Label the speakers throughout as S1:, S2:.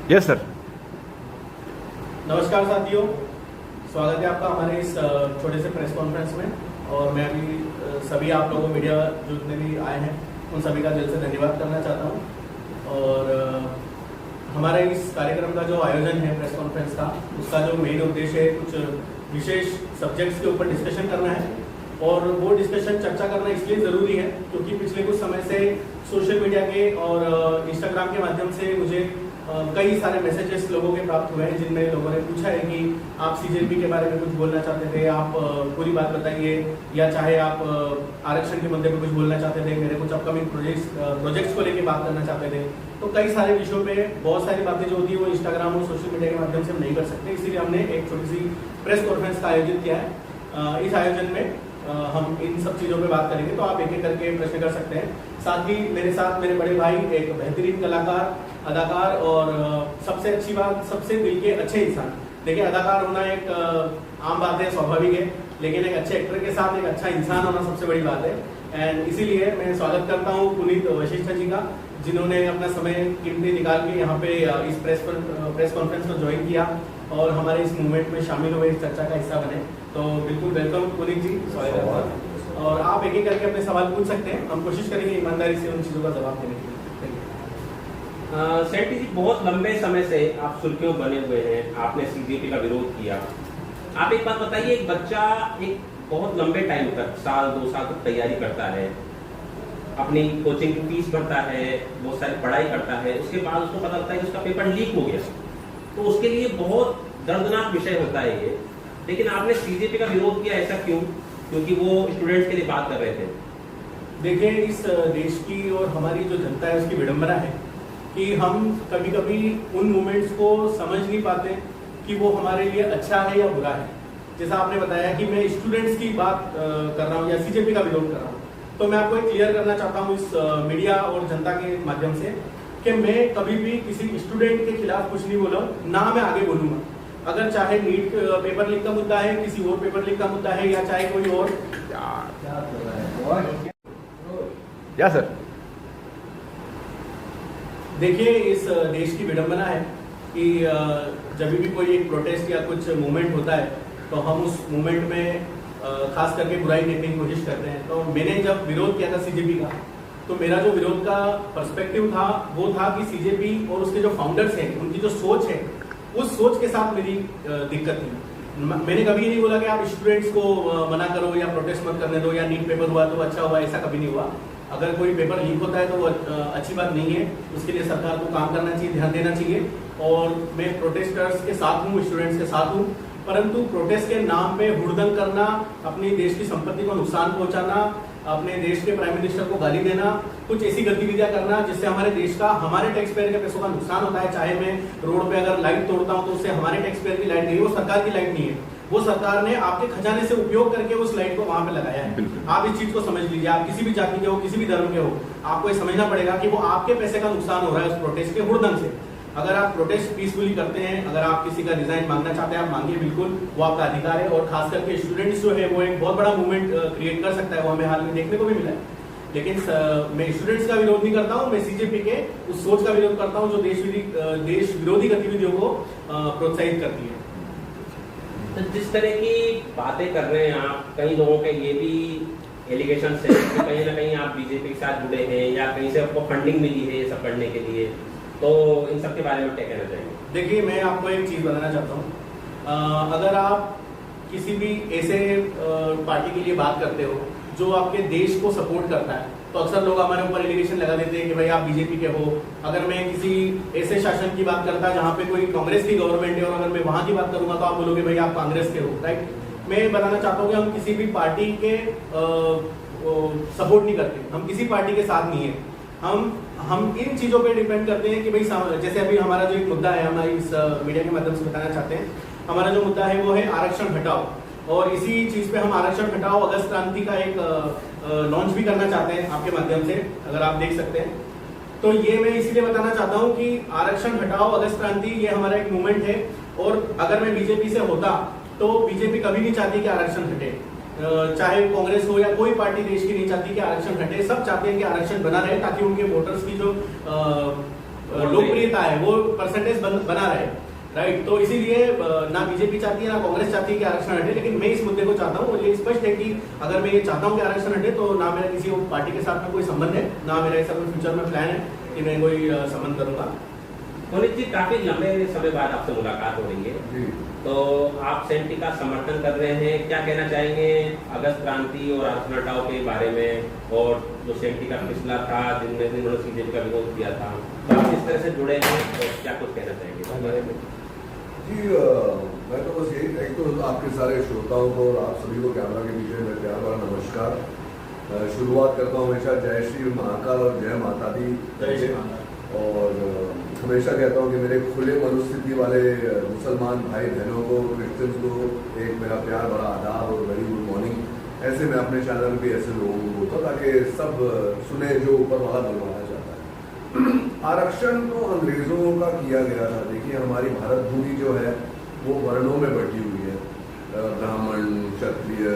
S1: Yes sir.
S2: नमस्कार साथियों, स्वागत है आपका हमारे इस छोटे से प्रेस कॉन्फ्रेंस में। और मैं अभी सभी आप लोगों मीडिया जो जितने भी आए हैं उन सभी का दिल से धन्यवाद करना चाहता हूं। और हमारे इस कार्यक्रम का जो आयोजन है प्रेस कॉन्फ्रेंस का, उसका जो मेन उद्देश्य है कुछ विशेष सब्जेक्ट्स के ऊपर डिस्कशन करना है। और वो डिस्कशन चर्चा करना इसलिए ज़रूरी है क्योंकि पिछले कुछ समय से सोशल मीडिया के और इंस्टाग्राम के माध्यम से मुझे कई सारे मैसेजेस लोगों के प्राप्त हुए हैं जिनमें लोगों ने पूछा है कि आप सीजेपी के बारे में कुछ बोलना चाहते थे, आप पूरी बात बताइए, या चाहे आप आरक्षण के मुद्दे पर कुछ बोलना चाहते थे, मेरे कुछ अपकमिंग प्रोजेक्ट्स को लेकर बात करना चाहते थे। तो कई सारे विषयों पे बहुत सारी बातें जो होती है वो इंस्टाग्राम और सोशल मीडिया के माध्यम से हम नहीं कर सकते, इसीलिए हमने एक छोटी सी प्रेस कॉन्फ्रेंस का आयोजित किया है। इस आयोजन में हम इन सब चीज़ों पे बात करेंगे, तो आप एक एक करके प्रश्न कर सकते हैं। साथ ही मेरे साथ मेरे बड़े भाई एक बेहतरीन कलाकार, अदाकार और सबसे अच्छी बात सबसे दिल के अच्छे इंसान। देखिए, अदाकार होना एक आम बात है, स्वाभाविक है, लेकिन एक अच्छे एक्टर के साथ एक अच्छा इंसान होना सबसे बड़ी बात है। एंड इसीलिए मैं स्वागत करता हूँ पुनीत वशिष्ठ जी का, जिन्होंने अपना समय कीमती निकाल के यहाँ पे इस प्रेस कॉन्फ्रेंस को ज्वाइन किया और हमारे इस मूवमेंट में शामिल हुए, इस चर्चा का हिस्सा बने। तो बिल्कुल वेलकम पुनीत जी, स्वागत है। और आप एक एक करके अपने सवाल पूछ सकते हैं, हम कोशिश करेंगे ईमानदारी से उन चीज़ों का जवाब देने के लिए।
S3: सेठी जी, बहुत लंबे समय से आप सुर्खियों बने हुए हैं, आपने सीजेपी का विरोध किया। आप एक बात बताइए, एक बच्चा एक बहुत लंबे टाइम तक, साल 2 साल तक तैयारी करता है, अपनी कोचिंग की फीस भरता है, बहुत सारी पढ़ाई करता है, उसके बाद उसको पता लगता है कि उसका पेपर लीक हो गया, तो उसके लिए बहुत दर्दनाक विषय होता है ये। लेकिन आपने सीजेपी का विरोध किया, ऐसा क्यों? क्योंकि वो स्टूडेंट्स के लिए बात कर रहे थे।
S2: देखिए, इस देश की और हमारी जो जनता है उसकी विडंबना है कि हम कभी कभी उन मोमेंट्स को समझ नहीं पाते कि वो हमारे लिए अच्छा है या बुरा है। जैसा आपने बताया कि मैं स्टूडेंट्स की बात कर रहा हूँ या सीजेपी का विरोध कर रहा हूँ, तो मैं आपको क्लियर करना चाहता हूँ इस मीडिया और जनता के माध्यम से कि मैं कभी भी किसी स्टूडेंट के खिलाफ कुछ नहीं बोला, ना मैं आगे बोलूंगा। अगर चाहे नीट पेपर लीक का मुद्दा है, किसी और पेपर लीक का मुद्दा है, या चाहे कोई और
S1: या सर।
S2: देखिए, इस देश की विडंबना है कि जब भी कोई एक प्रोटेस्ट या कुछ मूवमेंट होता है तो हम उस मूवमेंट में खास करके बुराई देखने की कोशिश करते हैं। तो मैंने जब विरोध किया था सीजेपी का, तो मेरा जो विरोध का पर्सपेक्टिव था वो था कि सीजेपी और उसके जो फाउंडर्स हैं, उनकी जो सोच है, उस सोच के साथ मेरी दिक्कत थी। मैंने कभी नहीं बोला कि आप स्टूडेंट्स को मना करो या प्रोटेस्ट मत करने दो, या नीट पेपर हुआ तो अच्छा हुआ, ऐसा कभी नहीं हुआ। अगर कोई पेपर लीक होता है तो वो अच्छी बात नहीं है, उसके लिए सरकार को काम करना चाहिए, ध्यान देना चाहिए। और मैं प्रोटेस्टर्स के साथ हूँ, स्टूडेंट्स के साथ हूँ, परंतु प्रोटेस्ट के नाम पे हुड़दंग करना, अपनी देश की संपत्ति को नुकसान पहुंचाना, अपने देश के प्राइम मिनिस्टर को गाली देना, कुछ ऐसी गतिविधियां करना जिससे हमारे देश का, हमारे टैक्स पेयर के पैसों का नुकसान होता है। चाहे मैं रोड पे अगर लाइट तोड़ता हूं तो उससे हमारे टैक्स पेयर की लाइट नहीं, वो सरकार की लाइट नहीं है, वो सरकार ने आपके खजाने से उपयोग करके उस लाइट को वहां पे लगाया है। आप इस चीज को समझ लीजिए। आप किसी भी जाति के हो, किसी भी धर्म के हो, आपको ये समझना पड़ेगा कि वो आपके पैसे का नुकसान हो रहा है उस प्रोटेस्ट के हुड़दंग से। अगर आप प्रोटेस्ट पीसफुली करते हैं, अगर आप किसी का रिजाइन मांगना चाहते हैं, आप मांगिए, बिल्कुल, वो आपका अधिकार है। और खास करके स्टूडेंट्स जो है वो एक बहुत बड़ा मूवमेंट क्रिएट कर सकता है, वो हमें हाल में देखने को भी मिला है। लेकिन मैं स्टूडेंट्स का विरोध नहीं करता हूँ, मैं सीजेपी के उस सोच का विरोध करता हूँ जो देश विरोधी गतिविधियों को प्रोत्साहित करती है।
S3: तो जिस तरह की बातें कर रहे हैं आप, कई लोगों के ये भी एलिगेशन है कि कहीं ना कहीं आप बीजेपी के साथ जुड़े हैं या कहीं से आपको फंडिंग मिली है ये सब करने के लिए, तो इन सब के बारे में क्या कहना चाहेंगे?
S2: देखिए, मैं आपको एक चीज बताना चाहता हूँ। अगर आप किसी भी ऐसे पार्टी के लिए बात करते हो जो आपके देश को सपोर्ट करता है, तो अक्सर लोग हमारे ऊपर एलिगेशन लगा देते हैं कि भाई आप बीजेपी के हो। अगर मैं किसी ऐसे शासन की बात करता जहाँ पे कोई कांग्रेस की गवर्नमेंट है और अगर मैं वहां की बात करूंगा तो आप बोलोगे भाई आप कांग्रेस के हो, राइट। मैं बताना चाहता हूँ कि हम किसी भी पार्टी के सपोर्ट नहीं करते, हम किसी पार्टी के साथ नहीं है। हम इन चीजों पे डिपेंड करते हैं कि भाई, जैसे अभी हमारा जो एक मुद्दा है, हम इस मीडिया के माध्यम से बताना चाहते हैं, हमारा जो मुद्दा है वो है आरक्षण हटाओ। और इसी चीज पे हम आरक्षण हटाओ अगस्त क्रांति का एक लॉन्च भी करना चाहते हैं आपके माध्यम से, अगर आप देख सकते हैं। तो ये मैं इसीलिए बताना चाहता हूँ कि आरक्षण हटाओ अगस्त क्रांति, ये हमारा एक मूवमेंट है। और अगर मैं बीजेपी से होता तो बीजेपी कभी नहीं चाहती कि आरक्षण हटे, चाहे कांग्रेस हो या कोई पार्टी देश की नहीं चाहती कि आरक्षण हटे। सब चाहते हैं कि आरक्षण बना रहे ताकि उनके वोटर्स की जो लोकप्रियता है वो परसेंटेज बना रहे, राइट। तो इसीलिए ना बीजेपी चाहती है ना कांग्रेस चाहती है कि आरक्षण हटे, लेकिन मैं इस मुद्दे को चाहता हूँ, ये स्पष्ट है कि अगर मैं ये चाहता हूँ कि आरक्षण हटे तो ना मेरा किसी पार्टी के साथ में कोई संबंध है, ना मेरा ऐसा कोई फ्यूचर में प्लान है कि मैं कोई संबंध करूंगा।
S3: पुनीत जी, काफी लंबे समय बाद आपसे मुलाकात हो रही है, तो आप सेंटी का समर्थन कर रहे हैं, क्या कहना चाहेंगे अगस्त क्रांति और आरक्षण हटाओ के बारे में, और जो सेंटी का पिछला था जिनमें उन्होंने सीजेपी का विरोध किया था, तो आप इस तरह से जुड़े हैं तो क्या कुछ कहना चाहेंगे इस बारे में?
S4: जी, मैं तो बस यही, एक तो आपके सारे श्रोताओं को और आप सभी को कैमरा के पीछे में प्यार भरा नमस्कार। शुरुआत करता हूँ हमेशा जय श्री महाकाल और जय माता दी, और हमेशा कहता हूँ कि मेरे खुले मनोस्थिति वाले मुसलमान भाई बहनों को, क्रिश्चियंस को एक मेरा प्यार भरा आदाब और वेरी गुड मॉर्निंग। ऐसे मैं अपने चैनल पे ऐसे लोगों को बोलता ताकि सब सुने जो ऊपर वाला बुलवाना चाहता है। आरक्षण तो अंग्रेजों का किया गया था। देखिए, हमारी भारत भूमि जो है वो वर्णों में बटी हुई है, ब्राह्मण, क्षत्रिय,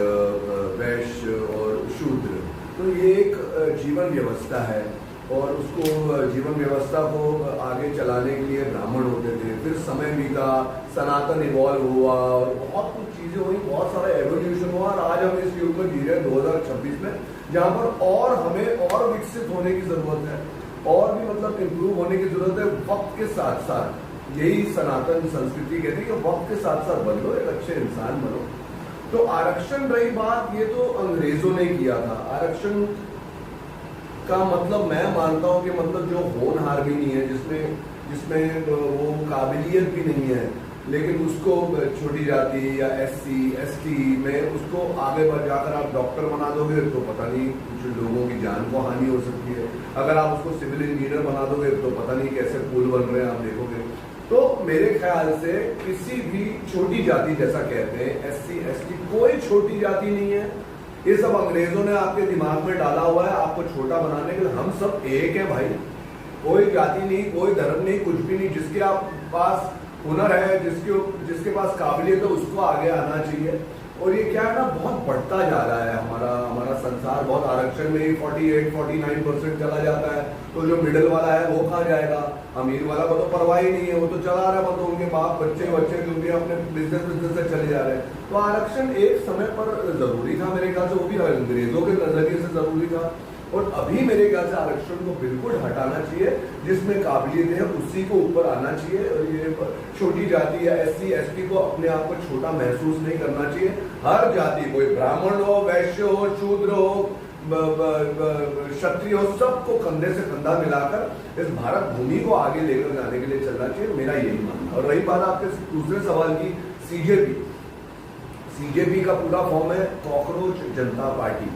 S4: वैश्य और शूद्र। तो ये एक जीवन व्यवस्था है, और उसको जीवन व्यवस्था को आगे चलाने के लिए ब्राह्मण होते थे। फिर समय बीता, सनातन इवॉल्व हुआ और बहुत कुछ चीजें हुई, बहुत सारा एवोल्यूशन हुआ, और आज हम इस युग में जी रहे हैं 2026 में, जहाँ पर और हमें और विकसित होने की जरूरत है, और भी मतलब इम्प्रूव होने की जरूरत है। वक्त के साथ साथ यही सनातन संस्कृति कहती है कि वक्त के साथ साथ बदलो, एक अच्छे इंसान बनो। तो आरक्षण रही बात, ये तो अंग्रेजों ने किया था। आरक्षण का मतलब मैं मानता हूं कि मतलब जो होनहार भी नहीं है, जिसमें वो काबिलियत भी नहीं है, लेकिन उसको छोटी जाति या SC ST में उसको आगे बढ़ जाकर आप डॉक्टर बना दोगे तो पता नहीं कुछ लोगों की जान को हानि हो सकती है। अगर आप उसको सिविल इंजीनियर बना दोगे तो पता नहीं कैसे पुल बन रहे हैं, आप देखोगे। तो मेरे ख्याल से किसी भी छोटी जाति, जैसा कहते हैं SC ST, कोई छोटी जाति नहीं है। ये सब अंग्रेजों ने आपके दिमाग में डाला हुआ है आपको छोटा बनाने के लिए। हम सब एक है भाई, कोई जाति नहीं, कोई धर्म नहीं, कुछ भी नहीं। जिसके आप पास हुनर है, जिसके पास काबिलियत है, उसको आगे आना चाहिए। और ये क्या है ना, बहुत बढ़ता जा रहा है हमारा संसार, बहुत आरक्षण में ही 48-49% चला जाता है। तो जो मिडिल वाला है वो कहाँ जाएगा? अमीर वाला को तो परवाह ही नहीं है, वो तो चला रहा है, मतलब उनके बाप बच्चे क्योंकि अपने बिजनेस से चले जा रहे हैं। तो आरक्षण एक समय पर जरूरी था मेरे ख्याल से, वो भी अंग्रेजों के नजरिए से जरूरी था। और अभी मेरे ख्याल से आरक्षण को बिल्कुल हटाना चाहिए, जिसमें काबिलियत है उसी को ऊपर आना चाहिए। और ये छोटी जाति या SC ST को अपने आप को छोटा महसूस नहीं करना चाहिए। हर जाति, कोई ब्राह्मण हो, वैश्य हो, शूद्र हो, क्षत्रिय हो, सबको कंधे से कंधा मिलाकर इस भारत भूमि को आगे लेकर जाने के लिए चलना चाहिए, मेरा यही मानना। और रही बात आपके दूसरे सवाल की, सीजेपी का पूरा फॉर्म है कॉकरोच जनता पार्टी,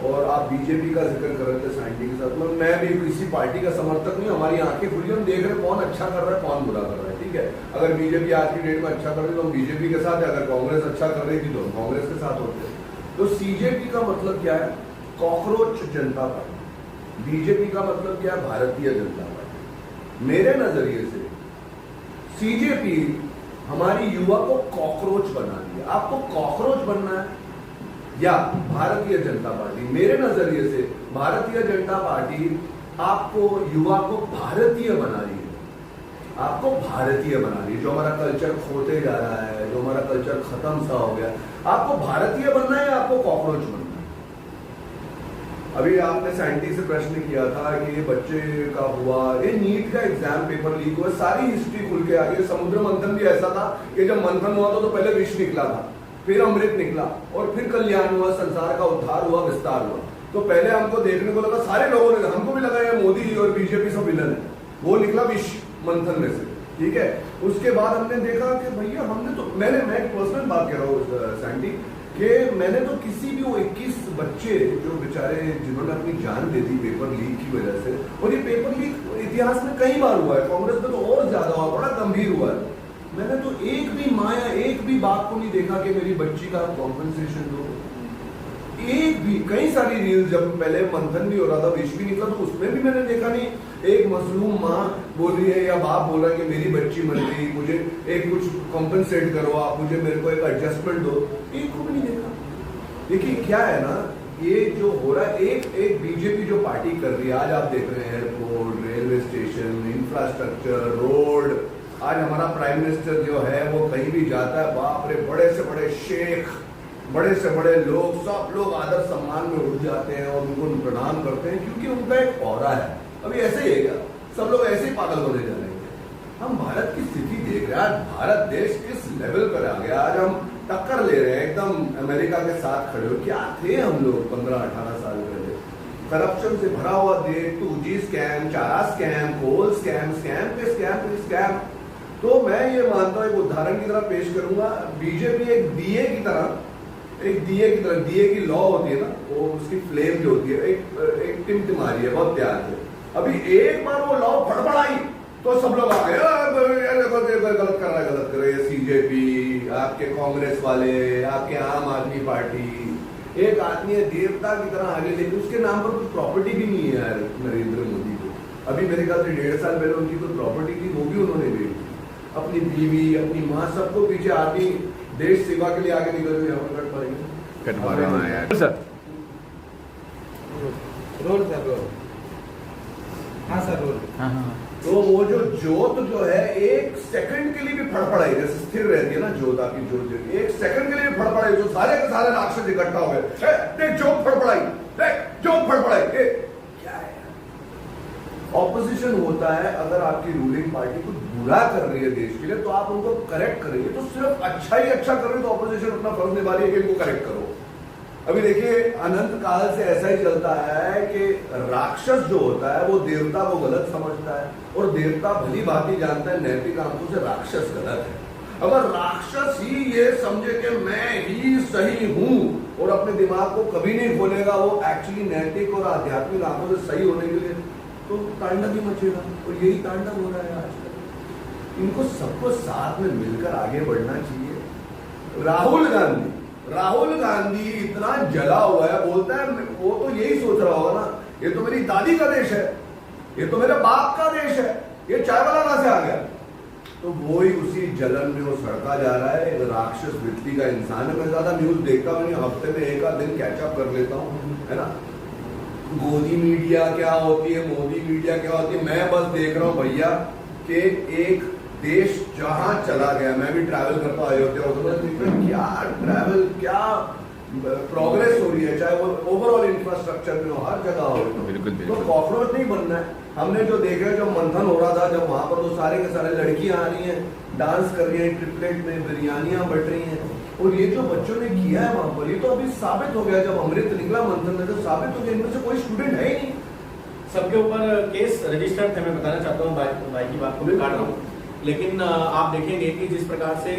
S4: और आप बीजेपी का जिक्र कर रहे थे साइंटी के साथ। मैं भी किसी पार्टी का समर्थक नहीं, हमारी आंखें खुली, हम देख रहे हैं कौन अच्छा कर रहा है कौन बुरा कर रहा है, ठीक है। अगर बीजेपी आज की डेट में अच्छा कर रही है तो हम बीजेपी के साथ है, अगर कांग्रेस अच्छा कर रही थी तो हम कांग्रेस के साथ होते हैं। तो सीजेपी का मतलब क्या है? कॉकरोच जनता पार्टी। बीजेपी का मतलब क्या है? भारतीय जनता पार्टी। मेरे नजरिए से सीजेपी हमारी युवा को कॉकरोच बना दिया। आपको कॉकरोच बनना है या भारतीय जनता पार्टी? मेरे नजरिए से भारतीय जनता पार्टी आपको, युवा को भारतीय बना रही है, आपको भारतीय बना रही है। जो हमारा कल्चर खोते जा रहा है, जो हमारा कल्चर खत्म सा हो गया, आपको भारतीय बनना है या आपको कॉकरोच बनना है? अभी आपने साइंटिस्ट से प्रश्न किया था कि ये बच्चे का हुआ, ये नीट का एग्जाम पेपर लीक हुआ, सारी हिस्ट्री खुल के आ गई। समुद्र मंथन भी ऐसा था कि जब मंथन हुआ तो पहले विष निकला था, फिर अमृत निकला, और फिर कल्याण हुआ, संसार का उद्धार हुआ, विस्तार हुआ। तो पहले हमको देखने को लगा, सारे लोगों ने, हमको भी लगा ये मोदी और बीजेपी सब विलन है, वो निकला विष मंथन में से, ठीक है। उसके बाद हमने देखा कि भैया हमने तो, मैं पर्सनल बात कर रहा हूँ सैंडी, कि मैंने तो किसी भी वो 21 बच्चे जो बेचारे जिन्होंने अपनी जान दे दी पेपर लीक की वजह से, और ये पेपर लीक इतिहास में कई बार हुआ है, कांग्रेस में तो और ज्यादा हुआ, बड़ा गंभीर हुआ है। मैंने तो एक भी माँ या एक भी बाप को नहीं देखा कि मेरी बच्ची का कॉम्पेंसेशन दो, एक भी। कई सारी रील्स जब पहले मंथन भी हो रहा था, विष भी निकला, तो उसमें भी मैंने देखा नहीं एक मजलूम माँ बोल रही है या बाप बोल रहा है कि मेरी बच्ची मर गई, मुझे एक कुछ कॉम्पेंसेट करो, आप मुझे, मेरे को एक एडजस्टमेंट दो, एक को भी नहीं देखा। देखिए क्या है ना, ये जो हो रहा है, एक बीजेपी जो पार्टी कर रही है, आज आप देख रहे हैं airport, railway station, infrastructure, road. आज हमारा प्राइम मिनिस्टर जो है वो कहीं भी जाता है, बाप रे, बड़े से बड़े शेख, बड़े से बड़े लोग, सब लोग आदर सम्मान में उठ जाते हैं और उनको प्रणाम करते हैं, क्योंकि उनका एक ऑरा है। अभी ऐसे ही है क्या? सब लोग ऐसे ही पागल होने जा रहे हैं। हम भारत की स्थिति देख रहे हैं, आज भारत देश किस लेवल पर आ गया। आज हम टक्कर ले रहे हैं एकदम अमेरिका के साथ खड़े हो। क्या थे हम लोग 15-18 साल पहले? करप्शन से भरा हुआ देश, 2G स्कैम, चारा स्कैम, कोल स्कैम, स्कैम पे स्कैम पे स्कैम। तो मैं ये मानता हूँ, एक उदाहरण की तरह पेश करूंगा। बीजेपी एक दिए की तरह, दिए की लौ होती है ना, वो उसकी फ्लेम जो होती है, एक टिमटिमारी है बहुत प्यार से। अभी एक बार वो लौ फड़फड़ाई तो सब लोग आ गए, गलत कर रहा है, सीजेपी, आपके कांग्रेस वाले, आपके आम आदमी पार्टी। एक आदमी है देवता की तरह आगे, लेकिन उसके नाम पर कुछ प्रॉपर्टी भी नहीं है यार नरेंद्र मोदी को। अभी मेरे ख्याल से 1.5 साल पहले उनकी कोई प्रॉपर्टी थी, वो भी उन्होंने बेच दी। अपनी बीवी, अपनी माँ, सबको पीछे आदमी देश सेवा के लिए आगे निकल गए। हम कट पाएंगे
S1: यार सर।
S5: Roll sir, roll. हाँ सर, रोल।
S1: हाँ।
S4: तो वो जो जोत जो है, एक सेकंड के लिए भी फड़फड़ाई, जैसे स्थिर रहती है ना जोत, आपकी जोत एक सेकंड के लिए भी फड़फड़ाई, जो सारे के सारे राक्षस इकट्ठा हो गए, देख जोत फड़फड़ाई, देख जोत फड़फड़ाई। क्या है? ऑपोजिशन होता है, अगर आपकी रूलिंग पार्टी कुछ बुरा कर रही है देश के लिए तो आप उनको करेक्ट करेंगे। तो सिर्फ अच्छा ही अच्छा कर रही है तो ऑपोजिशन अपना फर्ज निभा रही है कि इनको करेक्ट करो। अभी देखिए, अनंत काल से ऐसा ही चलता है कि राक्षस जो होता है वो देवता को गलत समझता है, और देवता भली भांति जानता है नैतिक आंखों से राक्षस गलत है। अगर राक्षस ही ये समझे कि मैं ही सही हूं और अपने दिमाग को कभी नहीं खोलेगा वो एक्चुअली नैतिक और आध्यात्मिक आंखों से सही होने के लिए, तो तांडव ही मचेगा। और यही तांडव हो रहा है आजकल। इनको सबको साथ में मिलकर आगे बढ़ना चाहिए। राहुल गांधी इतना जला हुआ है, बोलता है, वो तो यही सोच रहा होगा ना, ये तो मेरी दादी का देश है, ये तो मेरे बाप का देश है, ये चाय वाला कहां से आ गया? तो वो ही उसी जलन में वो सड़ता जा रहा है। एक राक्षस वृत्ति का इंसान है। मैं ज्यादा न्यूज देखता हूँ नहीं, हफ्ते में एक आध दिन कैचअप कर लेता हूँ, है ना। मोदी मीडिया क्या होती है, मोदी मीडिया क्या होती है, मैं बस देख रहा हूँ भैया कि एक देश जहां चला गया। मैं भी ट्रैवल करता हूँ अयोध्या, क्या ट्रैवल, क्या प्रोग्रेस हो रही है, चाहे वो ओवरऑल इंफ्रास्ट्रक्चर में हो, हर जगह हो।
S1: बिल्कुल।
S4: तो कॉकरोच नहीं बनना है। हमने जो देखा है, जो मंथन हो रहा था, जब वहां पर तो सारे के सारे लड़कियां आ रही हैं, डांस कर रही हैं, ट्रिपलेट में बिरयानियां बट रही हैं, और ये जो बच्चों ने किया है वहां पर, ये तो अभी साबित हो गया। जब अमृत निकला मंथन में तो साबित हो गया इनमें से कोई स्टूडेंट है ही नहीं।
S2: सबके ऊपर केस रजिस्टर्ड थे। मैं बताना चाहता हूँ, भाई की बात को मैं काट रहा हूँ, लेकिन आप देखेंगे कि जिस प्रकार से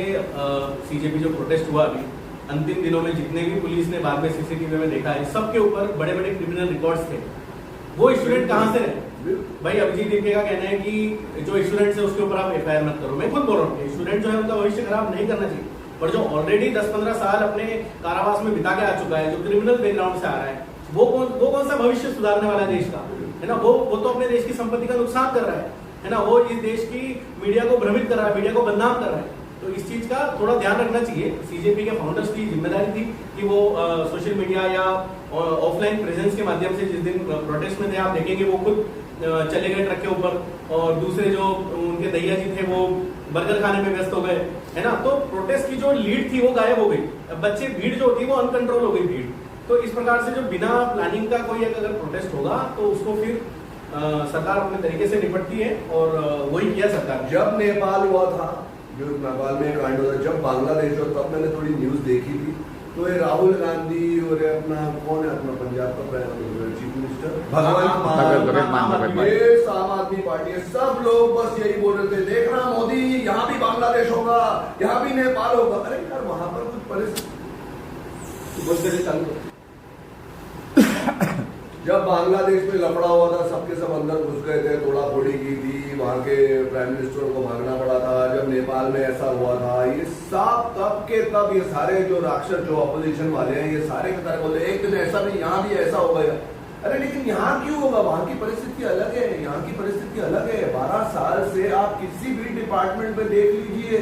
S2: सीजेपी जो प्रोटेस्ट हुआ अभी अंतिम दिनों में, जितने भी पुलिस ने बाद में सीसीटीवी में देखा है, सबके ऊपर बड़े बड़े क्रिमिनल रिकॉर्ड्स थे। वो स्टूडेंट कहां से रहे? भाई अभिजीत दीपके का कहना है कि जो स्टूडेंट्स है उसके ऊपर आप एफआईआर मत करो। मैं खुद बोल रहा हूँ, स्टूडेंट जो है उनका भविष्य खराब नहीं करना चाहिए, पर जो ऑलरेडी 10-15 साल अपने कारावास में बिता के आ चुका है, जो क्रिमिनल बैकग्राउंड से आ रहा है, वो कौन सा भविष्य सुधारने वाला देश का है ना। वो तो अपने देश की संपत्ति का नुकसान कर रहा है ना। वो इस देश की मीडिया को भ्रमित कर रहा है, मीडिया को बदनाम कर रहा है। तो इस चीज का थोड़ा ध्यान रखना चाहिए। सीजेपी के फाउंडर्स की जिम्मेदारी थी कि वो सोशल मीडिया या ऑफलाइन प्रेजेंस के माध्यम से, जिस दिन प्रोटेस्ट में थे, आप देखेंगे वो खुद चले गए ट्रक के ऊपर, और दूसरे जो उनके दैया जी थे वो बर्गर खाने में व्यस्त हो गए, है ना। तो प्रोटेस्ट की जो लीड थी वो गायब हो गई। बच्चे, भीड़ जो होती है वो अनकंट्रोल हो गई भीड़। तो इस प्रकार से जो बिना प्लानिंग का कोई अगर प्रोटेस्ट होगा तो उसको फिर सरकार अपने तरीके से निपटती है, और वही किया सरकार।
S4: जब नेपाल हुआ था, जो नेपाल में कांड हुआ था, जब बांग्लादेश हुआ, तब मैंने थोड़ी न्यूज देखी थी। तो ये राहुल गांधी और अपना कौन है, अपना पंजाब का चीफ मिनिस्टर भगवंत मान, ये आम आदमी पार्टी है, सब लोग बस यही बोल रहे थे, देखना मोदी यहाँ भी बांग्लादेश होगा, यहाँ भी नेपाल होगा। अरे यार, वहां पर कुछ परिस्थिति जब बांग्लादेश में लफड़ा हुआ था, सबके सब अंदर घुस गए थे, तोड़ा फोड़ी की थी, वहां के प्राइम मिनिस्टर को भागना पड़ा था। जब नेपाल में ऐसा हुआ था, ये सब तब के तब ये सारे जो राक्षस, जो अपोजिशन वाले हैं, ये सारे के सारे बोले एक दिन ऐसा नहीं, यहाँ भी ऐसा हो गया। अरे लेकिन यहाँ क्यों होगा? वहां की परिस्थिति अलग है, यहाँ की परिस्थिति अलग है। 12 साल से आप किसी भी डिपार्टमेंट में देख लीजिए,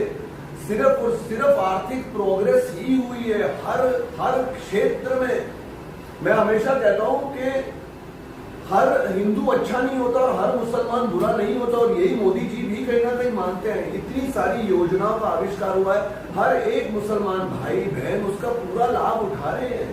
S4: सिर्फ और सिर्फ आर्थिक प्रोग्रेस ही हुई है। हर क्षेत्र में मैं हमेशा कहता हूं कि हर हिंदू अच्छा नहीं होता और हर मुसलमान बुरा नहीं होता, और यही मोदी जी भी कहीं ना कहीं मानते हैं। इतनी सारी योजनाओं का आविष्कार हुआ है, हर एक मुसलमान भाई बहन उसका पूरा लाभ उठा रहे हैं।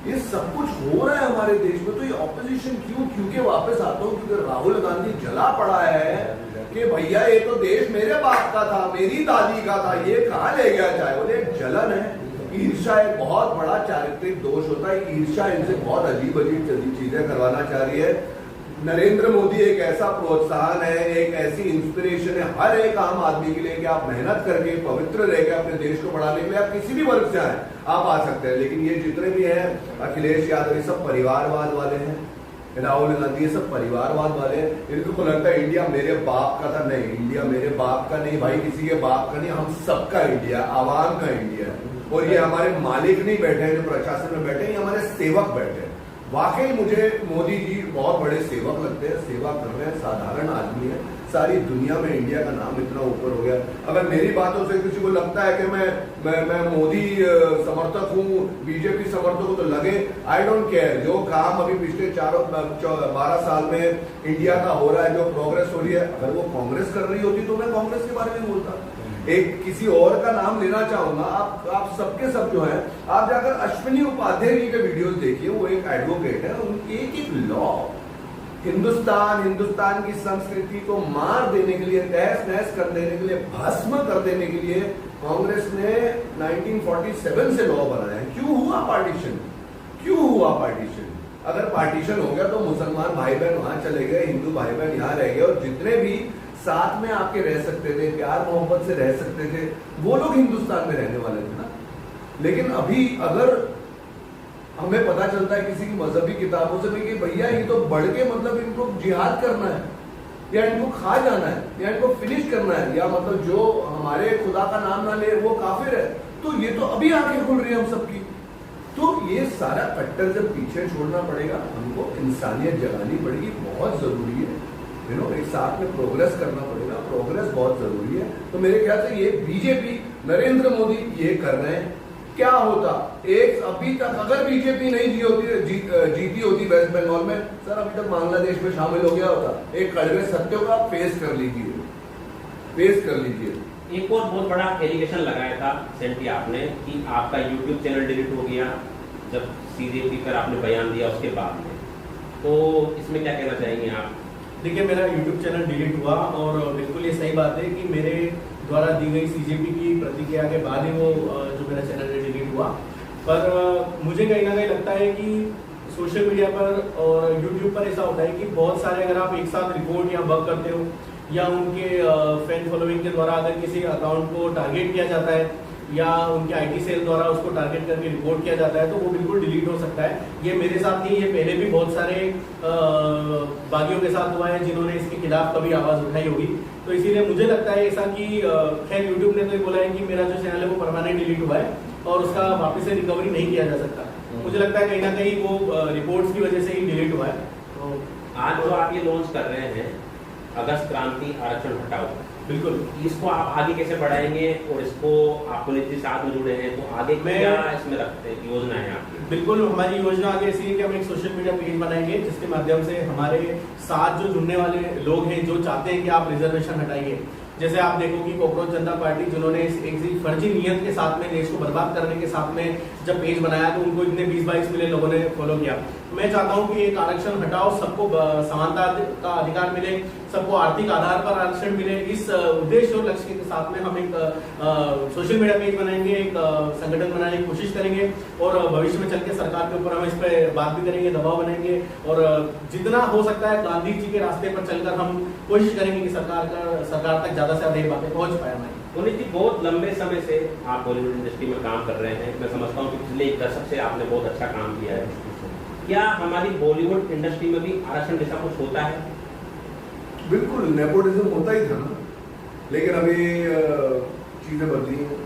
S4: ये सब कुछ हो रहा है हमारे देश में, तो ये ऑपोजिशन क्यों? क्योंकि वापस आता हूं, क्योंकि राहुल गांधी जला पड़ा है कि भैया ये तो देश मेरे बाप का था, मेरी दादी का था, ये कहाँ ले गया जाए। बोले एक जलन है, ईर्ष्या एक बहुत बड़ा चारित्रिक दोष होता है। ईर्ष्या इनसे बहुत अजीब अजीब चीजें करवाना चाह रही है। नरेंद्र मोदी एक ऐसा प्रोत्साहन है, एक ऐसी इंस्पिरेशन है हर एक आम आदमी के लिए कि आप मेहनत करके पवित्र रह के अपने देश को बढ़ाने के लिए आप किसी भी वर्ग से आए, आप आ सकते हैं। लेकिन ये जितने भी हैं, अखिलेश यादव, ये सब परिवारवाद वाले हैं, राहुल गांधी, ये सब परिवारवाद वाले हैं। इनको लगता है इंडिया मेरे बाप का था। नहीं, इंडिया मेरे बाप का नहीं भाई, किसी के बाप का नहीं, हम सबका इंडिया, आवाम का इंडिया है। और ये हमारे मालिक नहीं बैठे हैं जो प्रशासन में बैठे हैं, ये हमारे सेवक बैठे हैं। वाकई मुझे मोदी जी बहुत बड़े सेवक लगते हैं, सेवा कर रहे हैं, साधारण आदमी है। सारी दुनिया में इंडिया का नाम इतना ऊपर हो गया। अगर मेरी बातों से किसी को लगता है कि मैं मोदी समर्थक हूँ, बीजेपी समर्थक हूँ, तो लगे, आई डोंट केयर। जो काम अभी पिछले 12 साल में इंडिया का हो रहा है, जो प्रोग्रेस हो रही है, अगर वो कांग्रेस कर रही होती तो मैं कांग्रेस के बारे में बोलता। एक किसी और का नाम लेना चाहूंगा, आप सबके सब जो है, आप जाकर अश्विनी उपाध्याय जी के वीडियोस देखिए, वो एक एडवोकेट है। उनकी एक लॉ, हिंदुस्तान की संस्कृति को मार देने के लिए, तहस नहस कर देने के लिए, भस्म कर देने के लिए कांग्रेस ने 1947 से लॉ बनाया है। क्यों हुआ पार्टीशन? क्यों हुआ पार्टीशन? अगर पार्टीशन हो गया तो मुसलमान भाई बहन वहां चले गए, हिंदू भाई बहन यहाँ रह गए, और जितने भी साथ में आपके रह सकते थे, प्यार मोहब्बत से रह सकते थे, वो लोग हिंदुस्तान में रहने वाले थे ना। लेकिन अभी अगर हमें पता चलता है किसी की मजहबी किताबों से भी कि भैया ये तो बढ़ के मतलब इनको जिहाद करना है, या इनको खा जाना है, या इनको फिनिश करना है, या मतलब जो हमारे खुदा का नाम ना ले वो काफिर है, तो ये तो अभी आंखें खुल रही है हम सबकी। तो ये सारा कट्टर जब पीछे छोड़ना पड़ेगा, हमको इंसानियत जगानी पड़ेगी, बहुत जरूरी है। एक साथ में प्रोग्रेस करना पड़ेगा, प्रोग्रेस बहुत जरूरी है। तो मेरे ख्याल से ये बीजेपी, नरेंद्र मोदी ये कर रहे हैं। क्या होता एक अभी तक अगर बीजेपी नहीं जीती होती वेस्ट बंगाल में, सर अभी तक बांग्लादेश में शामिल हो गया होता। एक कड़वे सत्यों का फेस कर लीजिए, फेस कर लीजिए।
S3: एक और बहुत बड़ा एलिगेशन लगाया था सेंटी आपने कि आपका यूट्यूब चैनल डिलीट हो गया जब सीजेपी पर आपने बयान दिया उसके बाद में, तो इसमें क्या कहना चाहेंगे आप?
S2: देखिए, मेरा YouTube चैनल डिलीट हुआ, और बिल्कुल ये सही बात है कि मेरे द्वारा दी गई सीजेपी की प्रतिक्रिया के बाद ही वो जो मेरा चैनल डिलीट हुआ। पर मुझे कहीं ना कहीं लगता है कि सोशल मीडिया पर और YouTube पर ऐसा होता है कि बहुत सारे अगर आप एक साथ रिपोर्ट या वर्क करते हो, या उनके फैन फॉलोइंग के द्वारा अगर किसी अकाउंट को टारगेट किया जाता है, या उनके IT सेल द्वारा उसको टारगेट करके रिपोर्ट किया जाता है, तो वो बिल्कुल डिलीट हो सकता है। ये मेरे साथ नहीं, ये पहले भी बहुत सारे बागियों के साथ हुआ है जिन्होंने इसके खिलाफ कभी आवाज उठाई होगी। तो इसीलिए मुझे लगता है ऐसा कि खैर यूट्यूब ने तो ये बोला है कि मेरा जो चैनल है वो परमानेंट डिलीट हुआ है और उसका वापस से रिकवरी नहीं किया जा सकता। मुझे लगता है कहीं ना कहीं वो रिपोर्ट्स की वजह से ही डिलीट हुआ है। तो
S3: आज जो आप ये लॉन्च कर रहे हैं अगस्त क्रांति आरक्षण हटाओ,
S2: बिल्कुल
S3: इसको आप आगे कैसे बढ़ाएंगे? और इसको आप पुलिस साथ में जुड़े हैं, तो आगे क्या इसमें रखते हैं योजना है आपकी?
S2: बिल्कुल, हमारी योजना आगे ऐसी है कि हम एक सोशल मीडिया पेज बनाएंगे जिसके माध्यम से हमारे साथ जो जुड़ने वाले लोग हैं जो चाहते हैं कि आप रिजर्वेशन हटाइए, जैसे आप देखो कि कॉकरोच जनता पार्टी जिन्होंने एक फर्जी नियत के साथ में देश को बर्बाद करने के साथ में जब पेज बनाया तो उनको इतने 20-22 मिलियन लोगों ने फॉलो किया। मैं चाहता हूं कि एक आरक्षण हटाओ, सबको समानता का अधिकार मिले, सबको आर्थिक आधार पर आरक्षण मिले। इस उद्देश्य और लक्ष्य के साथ में हम एक सोशल मीडिया पेज बनाएंगे, एक संगठन बनाने की कोशिश करेंगे और भविष्य में चल के सरकार के ऊपर हम इस पर बात भी करेंगे, दबाव बनाएंगे और जितना हो सकता है गांधी जी के रास्ते पर चलकर हम कोशिश करेंगे कि सरकार तक ज्यादा से ज्यादा ये बातें पहुंच पाए। हमारी
S3: पुनीत जी, बहुत लंबे समय से आप बॉलीवुड इंडस्ट्री में काम कर रहे हैं। मैं समझता हूँ कि पिछले 1 दशक से आपने बहुत अच्छा काम किया है। क्या हमारी बॉलीवुड इंडस्ट्री में भी आरक्षण जैसा कुछ होता है?
S4: बिल्कुल, नेपोटिज्म होता ही था ना, लेकिन अभी चीजें बदली हैं,